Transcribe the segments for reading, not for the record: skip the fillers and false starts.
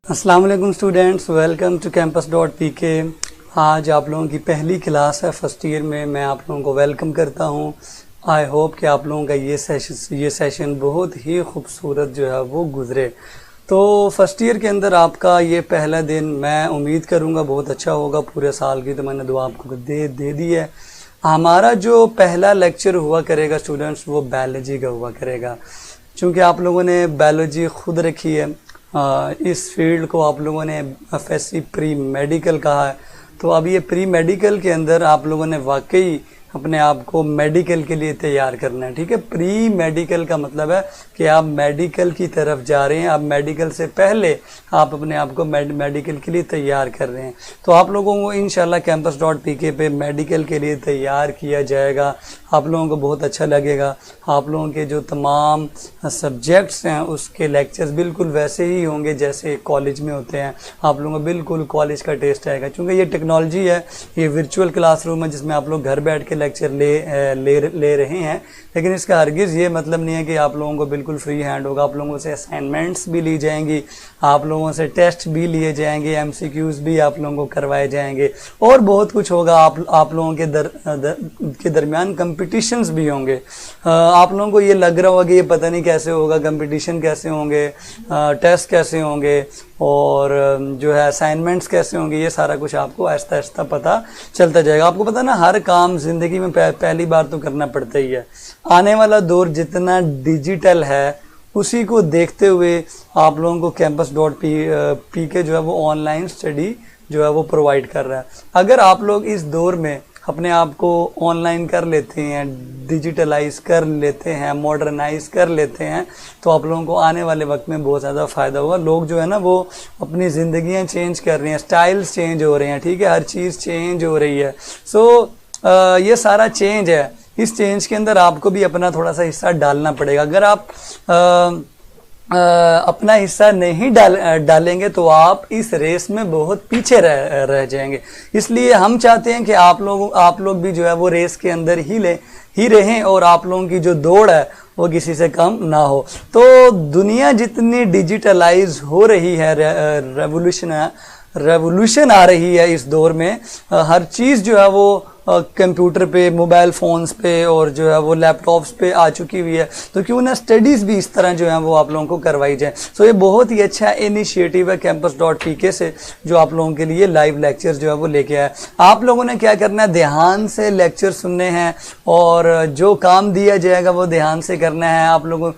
अस्सलाम वालेकुम students, welcome to campus.pk। आज आप लोगों की पहली क्लास है फर्स्ट ईयर में। मैं आप लोगों को वेलकम करता हूं। आई होप कि आप लोगों का ये सेशन बहुत ही खूबसूरत जो है वो गुजरे। तो फर्स्ट ईयर के अंदर आपका ये पहला दिन मैं उम्मीद करूंगा बहुत अच्छा होगा। पूरे साल की तो मैंने दुआ आपको दे दी है। हमारा जो पहला लेक्चर हुआ करेगा स्टूडेंट्स, वो बायोलॉजी का हुआ करेगा। चूँकि आप लोगों ने बायोलॉजी खुद रखी है, इस फील्ड को आप लोगों ने FSC प्री मेडिकल कहा है। तो अब ये प्री मेडिकल के अंदर आप लोगों ने वाकई अपने आप को मेडिकल के लिए तैयार करना है। ठीक है, प्री मेडिकल का मतलब है कि आप मेडिकल की तरफ जा रहे हैं। आप मेडिकल से पहले आप अपने आप को मेडिकल के लिए तैयार कर रहे हैं। तो आप लोगों को इंशाल्लाह campus.pk पे मेडिकल के लिए तैयार किया जाएगा। आप लोगों को बहुत अच्छा लगेगा। आप लोगों के जो तमाम सब्जेक्ट्स हैं उसके लेक्चर्स बिल्कुल वैसे ही होंगे जैसे कॉलेज में होते हैं। आप लोगों को बिल्कुल कॉलेज का टेस्ट आएगा। चूँकि ये टेक्नोलॉजी है, ये वर्चुअल क्लासरूम है जिसमें आप लोग घर बैठ के लेक्चर ले रहे हैं, लेकिन इसका हरगिज़ ये मतलब नहीं है कि आप लोगों को बिल्कुल फ्री हैंड होगा। आप लोगों से असाइनमेंट्स भी ली जाएंगी, आप लोगों से टेस्ट भी लिए जाएंगे, MCQs भी आप लोगों को करवाए जाएंगे और बहुत कुछ होगा। आप लोगों के दरमियान कंपटीशंस भी होंगे। आप लोगों को ये लग रहा होगा कि ये पता नहीं कैसे होगा, कंपटीशन कैसे होंगे, टेस्ट कैसे होंगे और जो है असाइनमेंट्स कैसे होंगे। ये सारा कुछ आपको आहिस्ता आहिस्ता पता चलता जाएगा। आपको पता ना, हर काम ज़िंदगी में पहली बार तो करना पड़ता ही है। आने वाला दौर जितना डिजिटल है उसी को देखते हुए आप लोगों को campus.pk जो है वो ऑनलाइन स्टडी जो है वो प्रोवाइड कर रहा है। अगर आप लोग इस दौर में अपने आप को ऑनलाइन कर लेते हैं, डिजिटलाइज कर लेते हैं, मॉडर्नाइज कर लेते हैं, तो आप लोगों को आने वाले वक्त में बहुत ज़्यादा फ़ायदा होगा। लोग जो है ना वो अपनी ज़िंदगियां चेंज कर रहे हैं, स्टाइल्स चेंज हो रहे हैं। ठीक है, हर चीज़ चेंज हो रही है। ये सारा चेंज है। इस चेंज के अंदर आपको भी अपना थोड़ा सा हिस्सा डालना पड़ेगा। अगर आप अपना हिस्सा नहीं डालेंगे तो आप इस रेस में बहुत पीछे रह जाएंगे। इसलिए हम चाहते हैं कि आप लोग भी जो है वो रेस के अंदर ही रहें और आप लोगों की जो दौड़ है वो किसी से कम ना हो। तो दुनिया जितनी डिजिटलाइज हो रही है, रेवोल्यूशन आ रही है इस दौर में, हर चीज़ जो है वो कंप्यूटर पे, मोबाइल फ़ोन्स पे और जो है वो लैपटॉप्स पे आ चुकी हुई है। तो क्यों ना स्टडीज़ भी इस तरह जो है वो आप लोगों को करवाई जाए। सो ये बहुत ही अच्छा इनिशिएटिव है campus.pk से, जो आप लोगों के लिए लाइव लेक्चर जो है वो लेके आया। आप लोगों ने क्या करना है, ध्यान से लेक्चर सुनने हैं और जो काम दिया जाएगा वो ध्यान से करना है। आप लोगों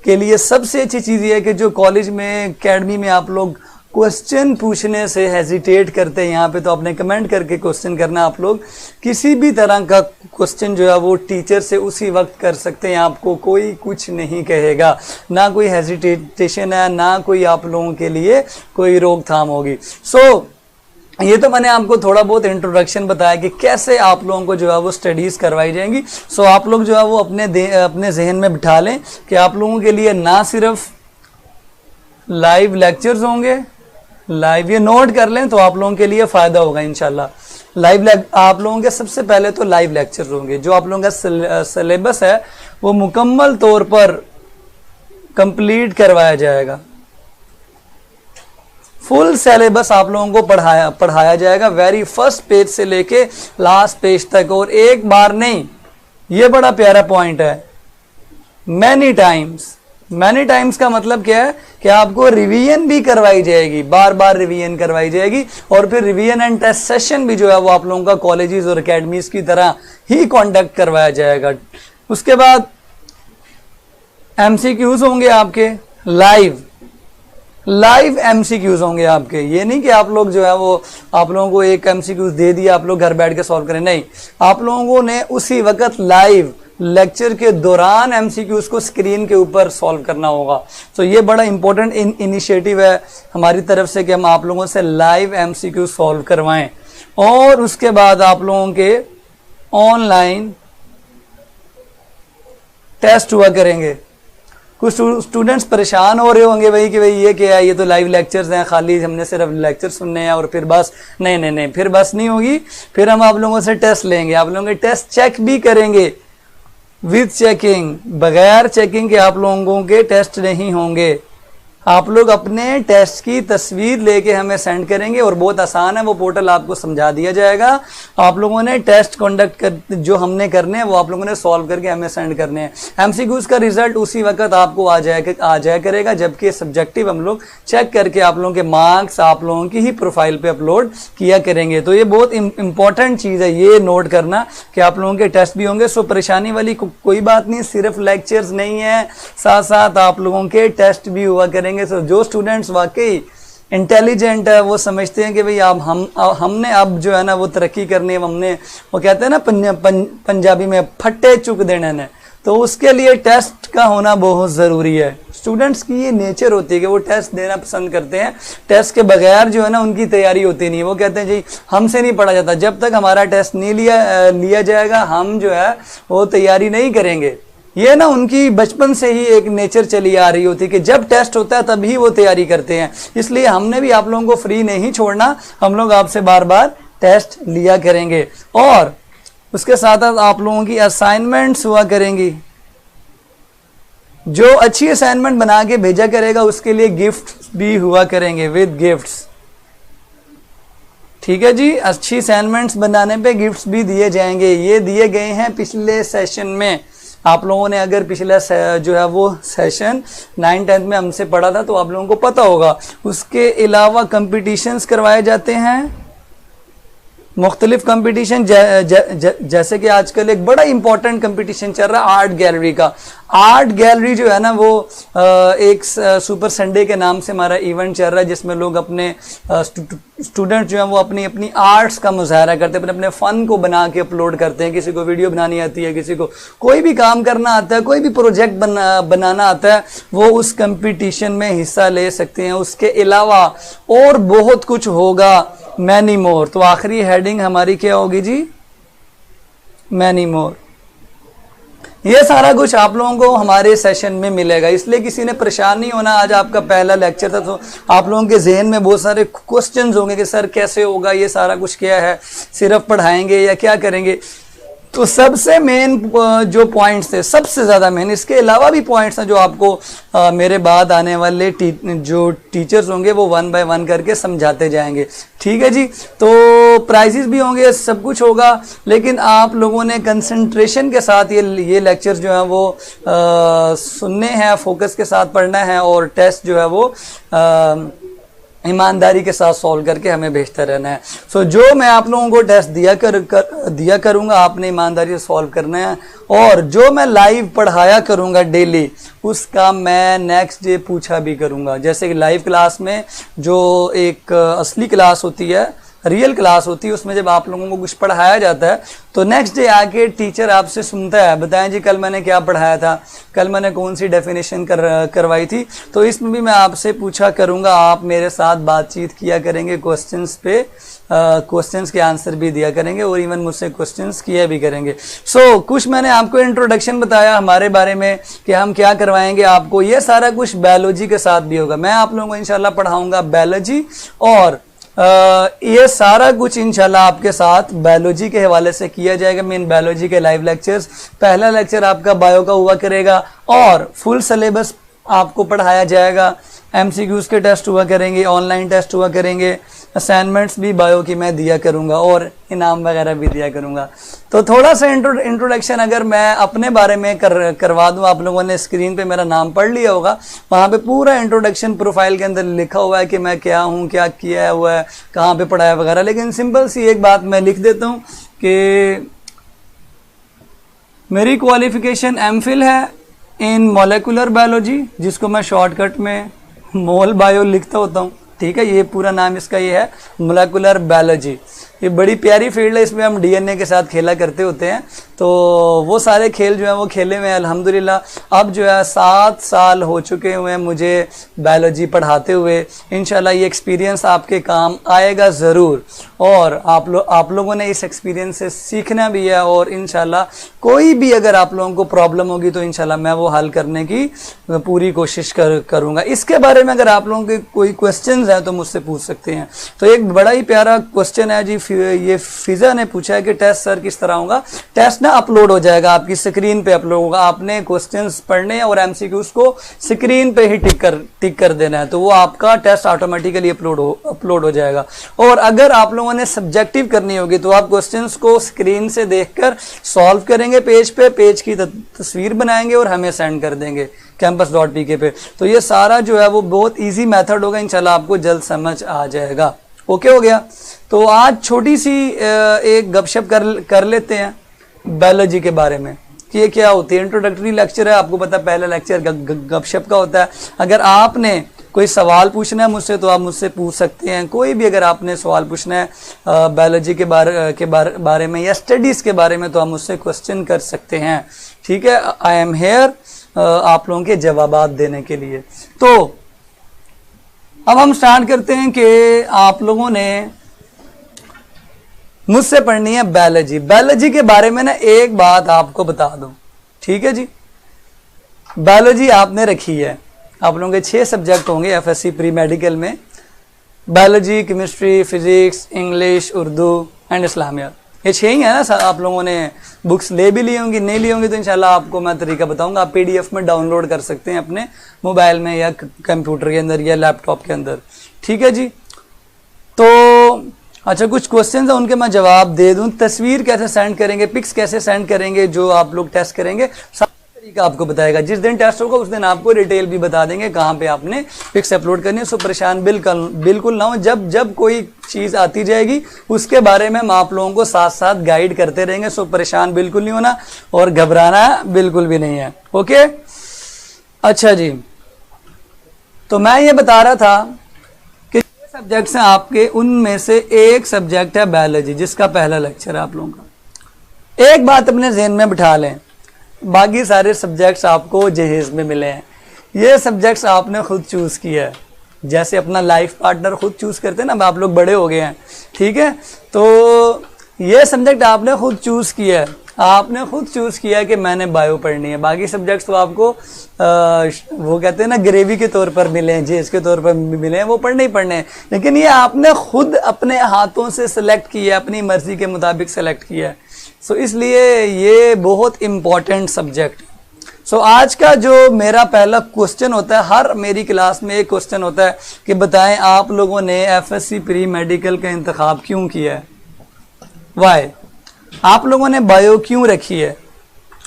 के लिए सबसे अच्छी चीज़ ये है कि जो कॉलेज में, अकेडमी में आप लोग क्वेश्चन पूछने से हेजिटेट करते हैं, यहाँ पे तो आपने कमेंट करके क्वेश्चन करना। आप लोग किसी भी तरह का क्वेश्चन जो है वो टीचर से उसी वक्त कर सकते हैं। आपको कोई कुछ नहीं कहेगा, ना कोई हेजिटेशन है, ना कोई आप लोगों के लिए कोई रोकथाम होगी। ये तो मैंने आपको थोड़ा बहुत इंट्रोडक्शन बताया कि कैसे आप लोगों को जो है वो स्टडीज़ करवाई जाएंगी। आप लोग जो है वो अपने जहन में बिठा लें कि आप लोगों के लिए ना सिर्फ लाइव लेक्चर्स होंगे, लाइव ये नोट कर लें तो आप लोगों के लिए फ़ायदा होगा इंशाल्लाह। आप लोगों के सबसे पहले तो लाइव लेक्चर्स होंगे। जो आप लोगों का सिलेबस है वो मुकम्मल तौर पर कंप्लीट करवाया जाएगा। फुल सिलेबस आप लोगों को पढ़ाया जाएगा, वेरी फर्स्ट पेज से लेके लास्ट पेज तक। और एक बार नहीं, ये बड़ा प्यारा पॉइंट है, मैनी टाइम्स का मतलब क्या है कि आपको रिवीजन भी करवाई जाएगी, बार बार रिवीजन करवाई जाएगी। और फिर रिवीजन एंड टेस्ट सेशन भी जो है वो आप लोगों का कॉलेजेस और एकेडमीज की तरह ही कंडक्ट करवाया जाएगा। उसके बाद MCQs होंगे आपके, लाइव MCQs होंगे आपके। ये नहीं कि आप लोग जो है वो आप लोगों को एक MCQs दे दिया, आप लोग घर बैठ के सॉल्व करें। नहीं, आप लोगों ने उसी वक्त लाइव लेक्चर के दौरान MCQs को स्क्रीन के ऊपर सॉल्व करना होगा। तो ये बड़ा इंपॉर्टेंट इनिशिएटिव है हमारी तरफ से कि हम आप लोगों से लाइव MCQ सॉल्व करवाएं। और उसके बाद आप लोगों के ऑनलाइन टेस्ट हुआ करेंगे। कुछ स्टूडेंट्स परेशान हो रहे होंगे भाई कि भाई ये क्या है, ये तो लाइव लेक्चर्स हैं, खाली हमने सिर्फ लेक्चर सुनने हैं और फिर बस। नहीं, फिर बस नहीं होगी। फिर हम आप लोगों से टेस्ट लेंगे, आप लोगों के टेस्ट चेक भी करेंगे विद चेकिंग। बगैर चेकिंग के आप लोगों के टेस्ट नहीं होंगे। आप लोग अपने टेस्ट की तस्वीर लेके हमें सेंड करेंगे और बहुत आसान है, वो पोर्टल आपको समझा दिया जाएगा। आप लोगों ने टेस्ट कंडक्ट कर जो हमने करने हैं वो आप लोगों ने सॉल्व करके हमें सेंड करने हैं। एमसीक्यूज का रिजल्ट उसी वक्त आपको आ जाया करेगा, जबकि सब्जेक्टिव हम लोग चेक करके आप लोगों के मार्क्स आप लोगों की ही प्रोफाइल पे अपलोड किया करेंगे। तो ये बहुत इंपॉर्टेंट चीज़ है, ये नोट करना कि आप लोगों के टेस्ट भी होंगे। सो परेशानी वाली कोई बात नहीं, सिर्फ लेक्चर्स नहीं है, साथ साथ आप लोगों के टेस्ट भी हुआ करेंगे। सो जो स्टूडेंट्स वाकई इंटेलिजेंट है वो समझते हैं कि भाई अब हमने अब जो है ना वो तरक्की करनी है, हमने वो कहते हैं ना पंजाबी में फट्टे चुक देने हैं, तो उसके लिए टेस्ट का होना बहुत ज़रूरी है। स्टूडेंट्स की ये नेचर होती है कि वो टेस्ट देना पसंद करते हैं, टेस्ट के बगैर जो है ना उनकी तैयारी होती नहीं। वो कहते हैं जी हमसे नहीं पढ़ा जाता, जब तक हमारा टेस्ट नहीं लिया जाएगा हम जो है वो तैयारी नहीं करेंगे। ये ना उनकी बचपन से ही एक नेचर चली आ रही होती है कि जब टेस्ट होता है तभी वो तैयारी करते हैं। इसलिए हमने भी आप लोगों को फ्री नहीं छोड़ना, हम लोग आपसे बार बार टेस्ट लिया करेंगे और उसके साथ साथ आप लोगों की असाइनमेंट्स हुआ करेंगी। जो अच्छी असाइनमेंट बना के भेजा करेगा उसके लिए गिफ्ट भी हुआ करेंगे विद गिफ्ट्स। ठीक है जी, अच्छी असाइनमेंट्स बनाने पे गिफ्ट्स भी दिए जाएंगे। ये दिए गए हैं पिछले सेशन में। आप लोगों ने अगर पिछला जो है वो सेशन 9-10 में हमसे पढ़ा था तो आप लोगों को पता होगा। उसके अलावा कंपटीशंस करवाए जाते हैं, मुख्तलिफ कंपटीशन, जैसे कि आजकल एक बड़ा इंपॉर्टेंट कंपटीशन चल रहा है आर्ट गैलरी का। आर्ट गैलरी जो है ना वो एक सुपर संडे के नाम से हमारा इवेंट चल रहा है, जिसमें लोग अपने स्टूडेंट जो हैं वो अपनी अपनी आर्ट्स का मुजाहरा करते हैं, अपने अपने फ़न को बना के अपलोड करते हैं। किसी को वीडियो बनानी आती है, किसी को कोई भी काम करना आता है, कोई भी प्रोजेक्ट बनाना आता है, वो उस कंपटीशन में हिस्सा ले सकते हैं। उसके अलावा और बहुत कुछ होगा, मैनी मोर। तो आखिरी हेडिंग हमारी क्या होगी जी? Many more. ये सारा कुछ आप लोगों को हमारे सेशन में मिलेगा, इसलिए किसी ने परेशान नहीं होना। आज आपका पहला लेक्चर था तो आप लोगों के जहन में बहुत सारे क्वेश्चंस होंगे कि सर कैसे होगा, ये सारा कुछ क्या है, सिर्फ पढ़ाएंगे या क्या करेंगे। तो सबसे मेन जो पॉइंट्स थे, सबसे ज़्यादा मेन, इसके अलावा भी पॉइंट्स हैं जो आपको मेरे बाद आने वाले जो टीचर्स होंगे वो 1 बाय 1 करके समझाते जाएंगे। ठीक है जी, तो प्राइजेस भी होंगे, सब कुछ होगा, लेकिन आप लोगों ने कंसंट्रेशन के साथ ये लेक्चर जो है वो सुनने हैं, फोकस के साथ पढ़ना है और टेस्ट जो है वो ईमानदारी के साथ सॉल्व करके हमें भेजते रहना है। सो जो मैं आप लोगों को टेस्ट दिया करूंगा आपने ईमानदारी से सॉल्व करना है, और जो मैं लाइव पढ़ाया करूंगा डेली उसका मैं नेक्स्ट डे पूछा भी करूंगा। जैसे कि लाइव क्लास में जो एक असली क्लास होती है, रियल क्लास होती है, उसमें जब आप लोगों को कुछ पढ़ाया जाता है तो नेक्स्ट डे आके टीचर आपसे सुनता है, बताएं जी कल मैंने क्या पढ़ाया था, कल मैंने कौन सी डेफिनेशन करवाई थी। तो इसमें भी मैं आपसे पूछा करूंगा, आप मेरे साथ बातचीत किया करेंगे, क्वेश्चंस के आंसर भी दिया करेंगे और इवन मुझसे क्वेश्चंस किया भी करेंगे। सो कुछ मैंने आपको इंट्रोडक्शन बताया हमारे बारे में कि हम क्या करवाएंगे आपको। ये सारा कुछ बायोलॉजी के साथ भी होगा। मैं आप लोगों को इंशाल्लाह पढ़ाऊंगा बायोलॉजी, और ये सारा कुछ इंशाल्लाह आपके साथ बायोलॉजी के हवाले से किया जाएगा। मेन बायोलॉजी के लाइव लेक्चर्स, पहला लेक्चर आपका बायो का हुआ करेगा और फुल सिलेबस आपको पढ़ाया जाएगा। एमसीक्यूज के टेस्ट हुआ करेंगे, ऑनलाइन टेस्ट हुआ करेंगे, असाइनमेंट्स भी बायो की मैं दिया करूंगा और इनाम वगैरह भी दिया करूंगा। तो थोड़ा सा इंट्रोडक्शन अगर मैं अपने बारे में करवा दूं, आप लोगों ने स्क्रीन पे मेरा नाम पढ़ लिया होगा, वहाँ पे पूरा इंट्रोडक्शन प्रोफाइल के अंदर लिखा हुआ है कि मैं क्या हूँ, क्या किया हुआ है, कहाँ पे पढ़ाया वगैरह। लेकिन सिंपल सी एक बात मैं लिख देता हूँ कि मेरी क्वालिफिकेशन एमफिल है इन मोलेकुलर बायोलॉजी, जिसको मैं शॉर्टकट में मोल बायो लिखता होता हूँ। ठीक है, ये पूरा नाम इसका ये है, मोलेकुलर बायोलॉजी। ये बड़ी प्यारी फील्ड है, इसमें हम डीएनए के साथ खेला करते होते हैं। तो वो सारे खेल जो है वो खेले हुए हैं अल्हम्दुलिल्लाह। अब जो है 7 साल हो चुके हुए हैं मुझे बायोलॉजी पढ़ाते हुए। इंशाल्लाह ये एक्सपीरियंस आपके काम आएगा ज़रूर। और आप लोगों ने इस एक्सपीरियंस से सीखना भी है, और इंशाल्लाह कोई भी अगर आप लोगों को प्रॉब्लम होगी तो इंशाल्लाह मैं वो हल करने की पूरी कोशिश करूँगा। इसके बारे में अगर आप लोगों के कोई क्वेश्चंस हैं तो मुझसे पूछ सकते हैं। तो एक बड़ा ही प्यारा क्वेश्चन है जी, ये फिजा ने पूछा है कि टेस्ट सर किस तरह होगा। टेस्ट ना अपलोड हो जाएगा, आपकी स्क्रीन पे अपलोड होगा, आपने क्वेश्चंस पढ़ने हैं और एमसीक्यूज को स्क्रीन पे ही टिक कर देना है, तो वो आपका टेस्ट ऑटोमेटिकली अपलोड हो जाएगा। और अगर आप लोगों ने सब्जेक्टिव करनी होगी तो आप क्वेश्चंस को स्क्रीन से देखकर सॉल्व करेंगे, पेज की तस्वीर बनाएंगे और हमें सेंड कर देंगे campus.pk पे। तो ये सारा जो है वो बहुत इजी मेथड होगा, इंशाल्लाह आपको जल्द समझ आ जाएगा। ओके हो गया। तो आज छोटी सी एक गपशप कर लेते हैं बायोलॉजी के बारे में कि ये क्या होती है। इंट्रोडक्टरी लेक्चर है, आपको पता है पहला लेक्चर गपशप का होता है। अगर आपने कोई सवाल पूछना है मुझसे तो आप मुझसे पूछ सकते हैं, कोई भी अगर आपने सवाल पूछना है बायोलॉजी के बारे में या स्टडीज़ के बारे में तो आप मुझसे क्वेश्चन कर सकते हैं। ठीक है, आई एम हेयर आप लोगों के जवाबात देने के लिए। तो अब हम स्टार्ट करते हैं कि आप लोगों ने मुझसे पढ़नी है बायोलॉजी। बायोलॉजी के बारे में ना एक बात आपको बता दूं, ठीक है जी। बायोलॉजी आपने रखी है, आप लोगों के 6 सब्जेक्ट होंगे एफएससी प्री मेडिकल में, biology, chemistry, physics, English, Urdu and Islamia. ये 6 ही है ना। आप लोगों ने बुक्स ले भी ली होंगी, नहीं ली होंगी तो इंशाल्लाह आपको मैं तरीका बताऊंगा, आप पीडीएफ में डाउनलोड कर सकते हैं अपने मोबाइल में या कंप्यूटर के अंदर या लैपटॉप के अंदर। ठीक है जी। तो अच्छा, कुछ क्वेश्चन है उनके मैं जवाब दे दूं। तस्वीर कैसे सेंड करेंगे, पिक्स कैसे सेंड करेंगे, जो आप लोग टेस्ट करेंगे सारा तरीका आपको बताएगा। जिस दिन टेस्ट होगा उस दिन आपको डिटेल भी बता देंगे कहाँ पे आपने पिक्स अपलोड करनी है। सो परेशान बिल्कुल ना हो, जब कोई चीज़ आती जाएगी उसके बारे में हम आप लोगों को साथ साथ गाइड करते रहेंगे। सो परेशान बिल्कुल नहीं होना और घबराना बिल्कुल भी नहीं है। ओके, अच्छा जी। तो मैं ये बता रहा था कि सब्जेक्ट्स हैं आपके, उनमें से एक सब्जेक्ट है बायोलॉजी, जिसका पहला लेक्चर है आप लोगों का। एक बात अपने जहन में बिठा लें, बाकी सारे सब्जेक्ट्स आपको जहेज में मिले हैं, ये सब्जेक्ट्स आपने खुद चूज किया है। जैसे अपना लाइफ पार्टनर खुद चूज करते हैं ना, आप लोग बड़े हो गए हैं, ठीक है। तो ये सब्जेक्ट आपने खुद चूज किया है, आपने खुद चूज किया है कि मैंने बायो पढ़नी है। बाकी सब्जेक्ट्स तो आपको वो कहते हैं ना ग्रेवी के तौर पर मिले हैं, जेस के तौर पर मिले हैं, वो पढ़ने ही पढ़ने हैं। लेकिन ये आपने खुद अपने हाथों से सिलेक्ट किया है, अपनी मर्जी के मुताबिक सिलेक्ट किया है। सो इसलिए ये बहुत इम्पॉर्टेंट सब्जेक्ट। सो आज का जो मेरा पहला क्वेश्चन होता है, हर मेरी क्लास में एक क्वेश्चन होता है कि बताएं आप लोगों ने एफएससी प्री मेडिकल का इंतखाब क्यों किया है, वाई, आप लोगों ने बायो क्यों रखी है।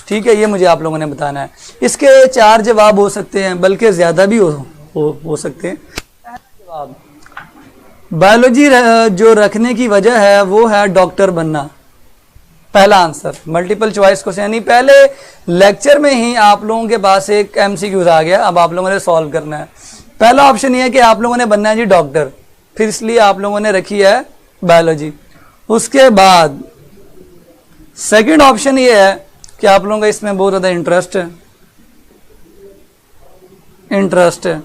ठीक है, ये मुझे आप लोगों ने बताना है। इसके 4 जवाब हो सकते हैं, बल्कि ज़्यादा भी हो सकते हैं। पहला जवाब, बायोलॉजी जो रखने की वजह है वो है डॉक्टर बनना। पहला आंसर मल्टीपल चॉइस क्वेश्चन, यानी पहले लेक्चर में ही आप लोगों के पास एक एमसीक्यूज आ गया, अब आप लोगों ने सॉल्व करना है। पहला ऑप्शन ये है कि आप लोगों ने बनना है जी डॉक्टर, फिर इसलिए आप लोगों ने रखी है बायोलॉजी। उसके बाद सेकंड ऑप्शन ये है कि आप लोगों का इसमें बहुत ज़्यादा इंटरेस्ट है,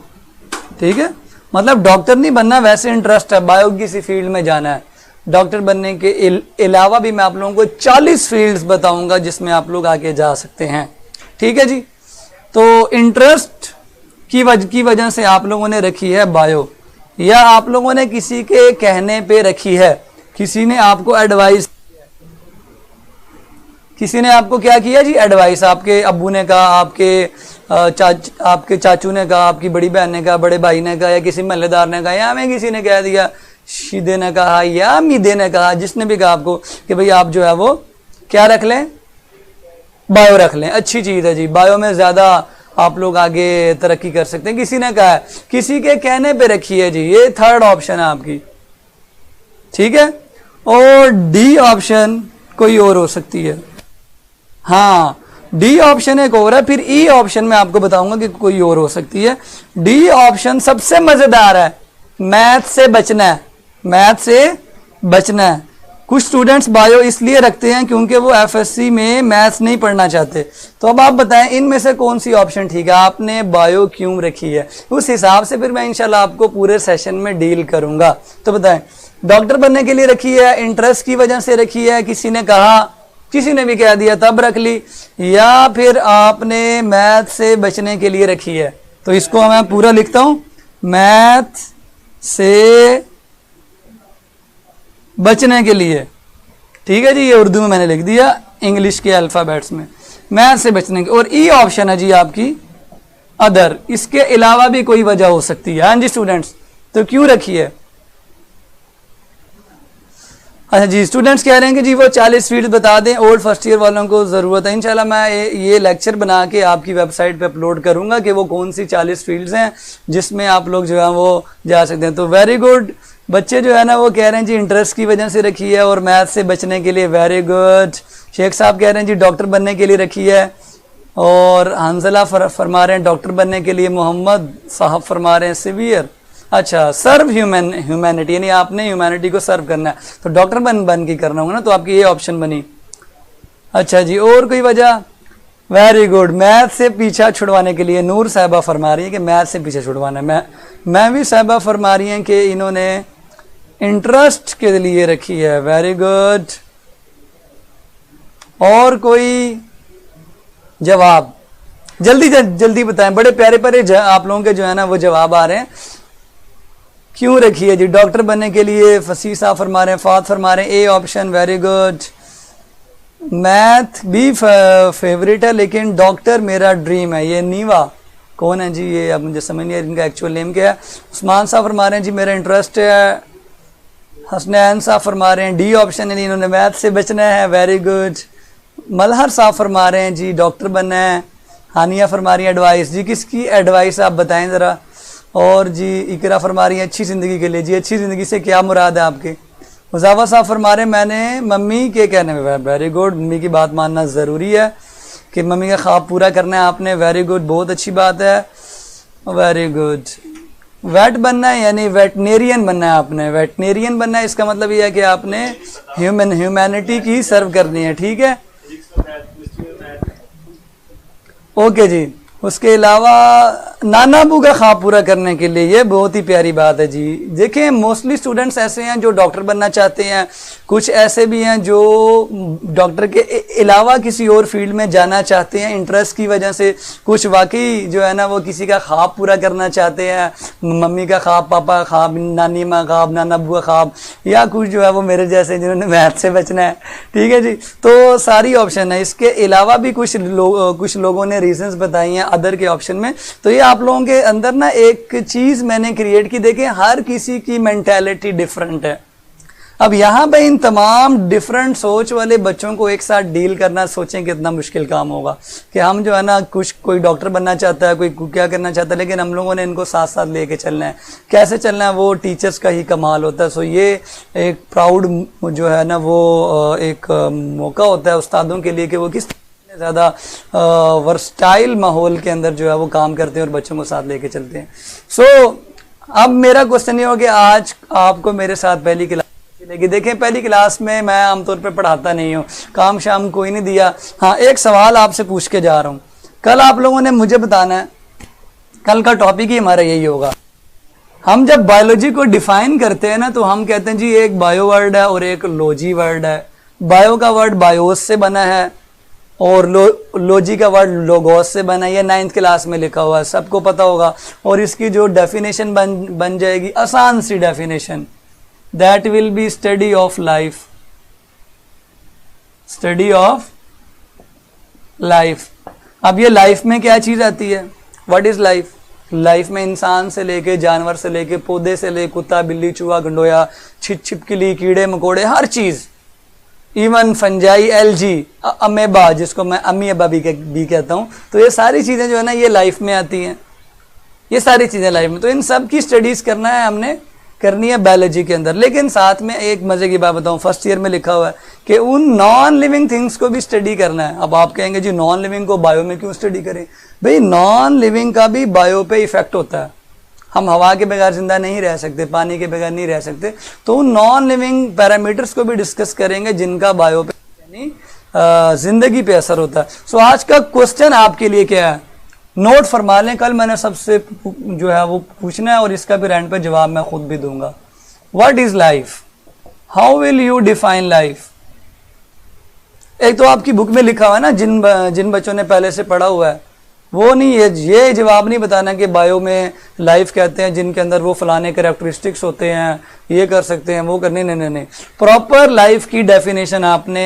ठीक है, मतलब डॉक्टर नहीं बनना, वैसे इंटरेस्ट है, बायो किसी फील्ड में जाना है। डॉक्टर बनने के अलावा भी मैं आप लोगों को 40 फील्ड्स बताऊंगा जिसमें आप लोग आगे जा सकते हैं। ठीक है जी। तो इंटरेस्ट की वजह से आप लोगों ने रखी है बायो, या आप लोगों ने किसी के कहने पे रखी है, किसी ने आपको एडवाइस, किसी ने आपको क्या किया जी, एडवाइस, आपके अब्बू ने कहा, आपके चाचू ने कहा, आपकी बड़ी बहन ने कहा, बड़े भाई ने कहा, या किसी महल्लेदार ने कहा, या हमें किसी ने कह दिया, शीदे ने कहा या मीदे ने कहा, जिसने भी कहा आपको कि भाई आप जो है वो क्या रख लें, बायो रख लें, अच्छी चीज़ है जी, बायो में ज़्यादा आप लोग आगे तरक्की कर सकते हैं। किसी ने कहा है, किसी के कहने पे रखी है जी, ये थर्ड ऑप्शन है आपकी। ठीक है, और डी ऑप्शन कोई और हो सकती है, हाँ डी ऑप्शन एक और है, फिर ई ऑप्शन में आपको बताऊंगा कि कोई और हो सकती है। डी ऑप्शन सबसे मजेदार है, मैथ से बचना है, मैथ से बचना है। कुछ स्टूडेंट्स बायो इसलिए रखते हैं क्योंकि वो एफएससी में मैथ्स नहीं पढ़ना चाहते। तो अब आप बताएं इनमें से कौन सी ऑप्शन ठीक है, आपने बायो क्यों रखी है, उस हिसाब से फिर मैं इंशाल्लाह आपको पूरे सेशन में डील करूंगा। तो बताएं डॉक्टर बनने के लिए रखी है, इंटरेस्ट की वजह से रखी है, किसी ने कहा, किसी ने भी कह दिया तब रख ली, या फिर आपने मैथ से बचने के लिए रखी है। तो इसको मैं पूरा लिखता हूं, मैथ से बचने के लिए। ठीक है जी, ये उर्दू में मैंने लिख दिया, इंग्लिश के अल्फाबेट्स में, मैथ से बचने के। और ई ऑप्शन है जी आपकी अदर, इसके अलावा भी कोई वजह हो सकती है। हाँ जी स्टूडेंट्स, तो क्यों रखी है? अच्छा जी, स्टूडेंट्स कह रहे हैं कि जी वो 40 फील्ड बता दें, ओल्ड फर्स्ट ईयर वालों को ज़रूरत है। इंशाल्लाह मैं ये लेक्चर बना के आपकी वेबसाइट पे अपलोड करूंगा कि वो कौन सी 40 फील्ड्स हैं जिसमें आप लोग जो है वो जा सकते हैं। तो वेरी गुड, बच्चे जो है ना वो कह रहे हैं जी इंटरेस्ट की वजह से रखी है और मैथ से बचने के लिए। Very good. शेख साहब कह रहे हैं जी डॉक्टर बनने के लिए रखी है, और हंजला फरमा रहे हैं डॉक्टर बनने के लिए। मोहम्मद साहब फरमा रहे हैं सिवियर, अच्छा सर्व ह्यूमैनिटी, यानी आपने ह्यूमैनिटी को सर्व करना है, तो डॉक्टर बन के करना होगा ना, तो आपकी ये ऑप्शन बनी। अच्छा जी, और कोई वजह? वेरी गुड, मैथ से पीछा छुड़वाने के लिए। नूर साहबा फरमा रही है कि मैथ से पीछे छुड़वाना है। मैं भी साहबा फरमा रही हैं कि इन्होंने इंटरेस्ट के लिए रखी है। Very good. और कोई जवाब? जल्दी बताएं, बड़े प्यारे प्यारे आप लोगों के जो है ना वो जवाब आ रहे हैं। क्यों रखी है जी? डॉक्टर बनने के लिए फसीह साहब फरमा रहे हैं, फात फरमा रहे हैं A option. Very good. Math भी फेवरेट है लेकिन डॉक्टर मेरा ड्रीम है। ये नीवा कौन है जी? ये अब मुझे समझ नहीं है इनका एक्चुअल नेम क्या है। उस्मान साहब फरमा रहे हैं जी मेरा इंटरेस्ट है। हसनैन साहब फरमा रहे हैं डी ऑप्शन है, इन्होंने मैथ से बचना है। Very good. मल्हर साहब फरमा रहे हैं जी डॉक्टर बनना है। हानिया फरमा रही है एडवाइस। जी किसकी एडवाइस आप बताएं ज़रा। और जी इकरा फरमा रही है अच्छी ज़िंदगी के लिए। जी अच्छी ज़िंदगी से क्या मुराद है आपके? मुजावा साहब फरमा रहे हैं मैंने मम्मी के कहने में। वेरी गुड, मम्मी की बात मानना ज़रूरी है कि मम्मी का ख्वाब पूरा करना है आपने। वेरी गुड, बहुत अच्छी बात है। Very good. वेट बनना है यानी वेटनेरियन बनना है आपने। वेटनेरियन बनना है इसका मतलब ये है कि आपने ह्यूमैनिटी की सर्व करनी है। ठीक है, ओके जी। उसके अलावा नाना अबू का ख्वाब पूरा करने के लिए, ये बहुत ही प्यारी बात है जी। देखें मोस्टली स्टूडेंट्स ऐसे हैं जो डॉक्टर बनना चाहते हैं, कुछ ऐसे भी हैं जो डॉक्टर के अलावा किसी और फील्ड में जाना चाहते हैं इंटरेस्ट की वजह से। कुछ वाकई जो है ना वो किसी का ख्वाब पूरा करना चाहते हैं, मम्मी का ख्वाब, पापा का ख्वाब, नानी माँ का ख्वाब, नाना अबू का ख्वाब, या कुछ जो है वो मेरे जैसे जिन्होंने मैथ से बचना है। ठीक है जी, तो सारी ऑप्शन है। इसके अलावा भी कुछ लोगों ने रीजंस बताई हैं अदर के ऑप्शन में। तो ये आप लोगों के अंदर ना एक चीज मैंने क्रिएट की, देखें हर किसी की मेंटालिटी डिफरेंट है। अब यहाँ पे इन तमाम डिफरेंट सोच वाले बच्चों को एक साथ डील करना, सोचें कितना मुश्किल काम होगा कि हम जो है ना कोई डॉक्टर बनना चाहता है, कोई क्या करना चाहता है, लेकिन हम लोगों ने इनको साथ साथ लेके चलना है। कैसे चलना है वो टीचर्स का ही कमाल होता है। सो ये एक प्राउड जो है ना वो एक मौका होता है उस्तादों के लिए कि वो किस ज़्यादा वर्सटाइल माहौल के अंदर जो है वो काम करते हैं और बच्चों को साथ लेके चलते हैं। सो अब मेरा क्वेश्चन ये हो कि आज आपको मेरे साथ पहली क्लास चलेगी। देखें पहली क्लास में मैं आमतौर पे पढ़ाता नहीं हूँ, काम शाम कोई नहीं दिया। हाँ, एक सवाल आपसे पूछ के जा रहा हूँ, कल आप लोगों ने मुझे बताना है, कल का टॉपिक ही हमारा यही होगा। हम जब बायोलॉजी को डिफाइन करते हैं ना तो हम कहते हैं जी एक बायो वर्ड है और एक लॉजी वर्ड है। बायो का वर्ड बायोस से बना है और लॉजी का वर्ड लोगोस से बना है। ये 9th क्लास में लिखा हुआ है, सबको पता होगा। और इसकी जो डेफिनेशन बन जाएगी, आसान सी definition, that will be study of life. Study of life. अब ये लाइफ में क्या चीज आती है? What is life? लाइफ में इंसान से लेके जानवर से लेके पौधे से लेके कुत्ता बिल्ली चूहा गंडोया छिपकली कीड़े मकोड़े हर चीज, इवन फंजाई एलजी अमेबा जिसको मैं अमीबा भी कहता हूँ, तो ये सारी चीजें जो है ना ये लाइफ में आती हैं। ये सारी चीजें लाइफ में, तो इन सब की स्टडीज करना है हमने, करनी है बायोलॉजी के अंदर। लेकिन साथ में एक मजे की बात बताऊं, फर्स्ट ईयर में लिखा हुआ है कि उन नॉन लिविंग थिंग्स को भी स्टडी करना है। अब आप कहेंगे जी नॉन लिविंग को बायो में क्यों स्टडी करें? भाई नॉन लिविंग का भी बायो पे इफेक्ट होता है। हम हवा के बगैर जिंदा नहीं रह सकते, पानी के बगैर नहीं रह सकते, तो उन नॉन लिविंग पैरामीटर्स को भी डिस्कस करेंगे जिनका बायो पे यानी जिंदगी पे असर होता है। सो आज का क्वेश्चन आपके लिए क्या है, नोट फरमा लें, कल मैंने सबसे जो है वो पूछना है और इसका भी एंड पे जवाब मैं खुद भी दूंगा। What is life? How will you define life? एक तो आपकी बुक में लिखा हुआ है ना, जिन बच्चों ने पहले से पढ़ा हुआ है, वो नहीं है, ये जवाब नहीं बताना कि बायो में लाइफ कहते हैं जिनके अंदर वो फलाने कैरेक्टरिस्टिक्स होते हैं, ये कर सकते हैं, वो करने, नहीं। प्रॉपर लाइफ की डेफिनेशन आपने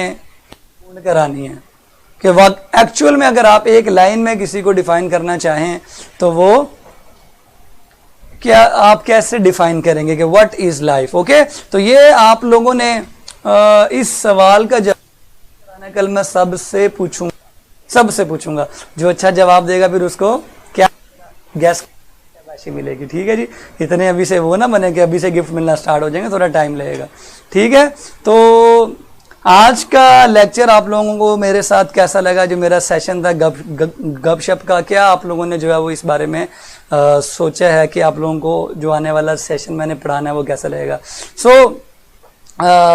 पूर्ण करानी है कि एक्चुअल में अगर आप एक लाइन में किसी को डिफाइन करना चाहें तो वो क्या, आप कैसे डिफाइन करेंगे कि व्हाट इज लाइफ? ओके, तो ये आप लोगों ने इस सवाल का जवाब कल मैं सबसे पूछूंगा। जो अच्छा जवाब देगा फिर उसको क्या गैस राशि मिलेगी। ठीक है जी, इतने अभी से वो ना बने कि अभी से गिफ्ट मिलना स्टार्ट हो जाएंगे, थोड़ा टाइम लगेगा। ठीक है, तो आज का लेक्चर आप लोगों को मेरे साथ कैसा लगा? जो मेरा सेशन था गपशप का, क्या आप लोगों ने जो है वो इस बारे में सोचा है कि आप लोगों को जो आने वाला सेशन मैंने पढ़ाना है वो कैसा लगेगा?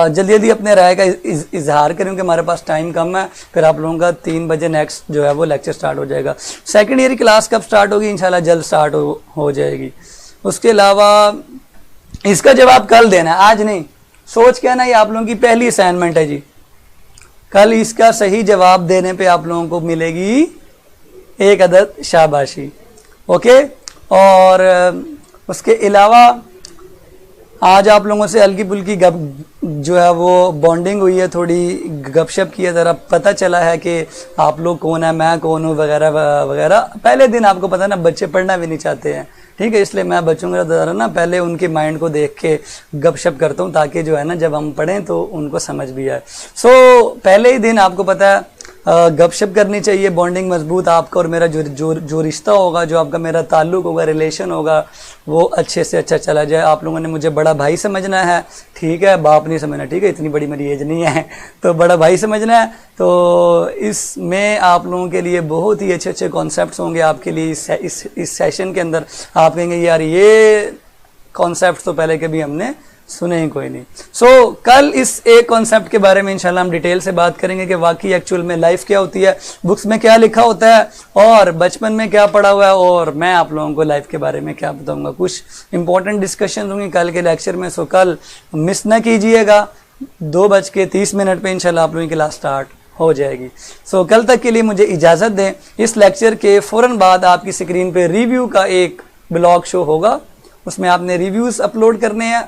जल्दी अपने राय का इजहार करें कि हमारे पास टाइम कम है। फिर आप लोगों का 3 बजे नेक्स्ट जो है वो लेक्चर स्टार्ट हो जाएगा। सेकेंड ईयर की क्लास कब स्टार्ट होगी? इंशाल्लाह जल्द स्टार्ट हो जाएगी। उसके अलावा इसका जवाब कल देना है, आज नहीं। सोच के ना, ये आप लोगों की पहली असाइनमेंट है जी। कल इसका सही जवाब देने पे आप लोगों को मिलेगी 1 अदद शाबाशी। ओके, और उसके अलावा आज आप लोगों से हल्की फुल्की जो है वो बॉन्डिंग हुई है, थोड़ी गपशप की है, ज़रा पता चला है कि आप लोग कौन है, मैं कौन हूँ, वगैरह वगैरह। पहले दिन आपको पता है ना, बच्चे पढ़ना भी नहीं चाहते हैं। ठीक है, इसलिए मैं बच्चों का ज़रा ना पहले उनके माइंड को देख के गपशप करता हूँ, ताकि जो है ना जब हम पढ़ें तो उनको समझ भी आए। पहले ही दिन आपको पता है गपशप करनी चाहिए, बॉन्डिंग मजबूत आपका और मेरा जो रिश्ता होगा, जो आपका मेरा ताल्लुक होगा, रिलेशन होगा, वो अच्छे से अच्छा चला जाए। आप लोगों ने मुझे बड़ा भाई समझना है, ठीक है, बाप नहीं समझना। ठीक है, इतनी बड़ी मेरी एज नहीं है, तो बड़ा भाई समझना है। तो इसमें आप लोगों के लिए बहुत ही अच्छे कॉन्सेप्ट्स होंगे आपके लिए इस सेशन के अंदर। आप कहेंगे यार ये कॉन्सेप्ट तो पहले कभी हमने सुने ही कोई नहीं। कल इस एक कॉन्सेप्ट के बारे में इंशाल्लाह हम डिटेल से बात करेंगे कि वाकई एक्चुअल में लाइफ क्या होती है, बुक्स में क्या लिखा होता है और बचपन में क्या पढ़ा हुआ है, और मैं आप लोगों को लाइफ के बारे में क्या बताऊंगा। कुछ इंपॉर्टेंट डिस्कशन होंगे कल के लेक्चर में, सो कल मिस ना कीजिएगा। 2:30 पे इंशाल्लाह आप लोगों की क्लास स्टार्ट हो जाएगी। कल तक के लिए मुझे इजाज़त दें। इस लेक्चर के फ़ौरन बाद आपकी स्क्रीन पे रिव्यू का एक ब्लॉग शो होगा, उसमें आपने रिव्यूज़ अपलोड करने हैं।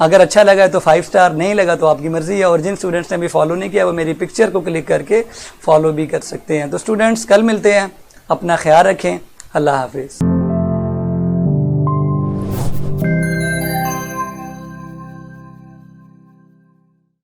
अगर अच्छा लगा है तो 5 स्टार, नहीं लगा तो आपकी मर्जी है। और जिन स्टूडेंट्स ने अभी फॉलो नहीं किया वो मेरी पिक्चर को क्लिक करके फॉलो भी कर सकते हैं। तो स्टूडेंट्स कल मिलते हैं, अपना ख्याल रखें, अल्लाह हाफिज़।